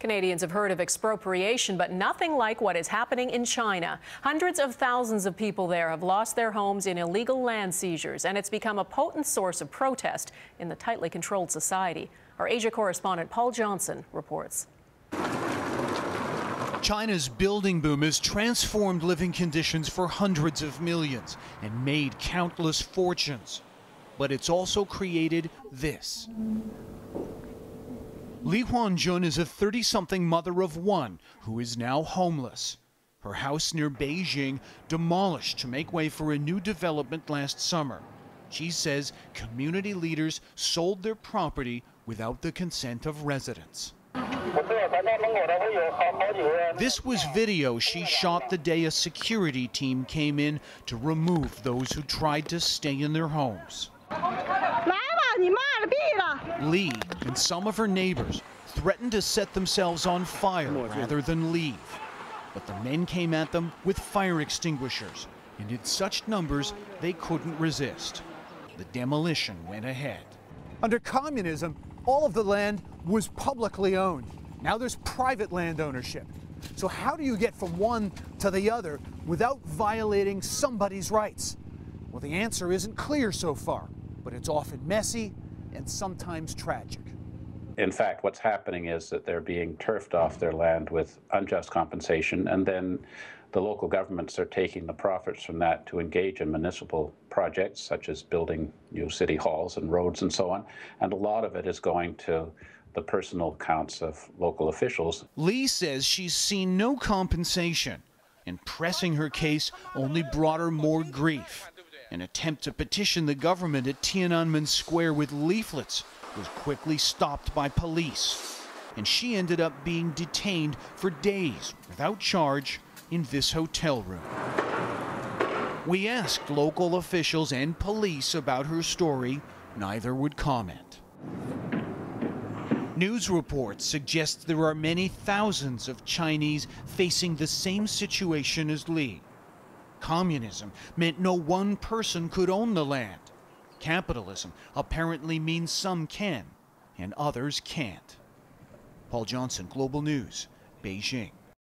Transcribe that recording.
Canadians have heard of expropriation, but nothing like what is happening in China. Hundreds of thousands of people there have lost their homes in illegal land seizures, and it's become a potent source of protest in the tightly controlled society. Our Asia correspondent Paul Johnson reports. China's building boom has transformed living conditions for hundreds of millions and made countless fortunes. But it's also created this. Li Huanjun is a 30-something mother of one who is now homeless. Her house near Beijing demolished to make way for a new development last summer. She says community leaders sold their property without the consent of residents. This was video she shot the day a security team came in to remove those who tried to stay in their homes. Lee and some of her neighbors threatened to set themselves on fire rather than leave. But the men came at them with fire extinguishers, and in such numbers they couldn't resist. The demolition went ahead. Under communism, all of the land was publicly owned. Now there's private land ownership. So how do you get from one to the other without violating somebody's rights? Well, the answer isn't clear so far, but it's often messy and sometimes tragic. In fact, what's happening is that they're being turfed off their land with unjust compensation, and then the local governments are taking the profits from that to engage in municipal projects, such as building new city halls and roads and so on. And a lot of it is going to the personal accounts of local officials. Lee says she's seen no compensation, and pressing her case only brought her more grief. An attempt to petition the government at Tiananmen Square with leaflets was quickly stopped by police, and she ended up being detained for days without charge in this hotel room. We asked local officials and police about her story. Neither would comment. News reports suggest there are many thousands of Chinese facing the same situation as Li. Communism meant no one person could own the land. Capitalism apparently means some can and others can't. Paul Johnson, Global News, Beijing.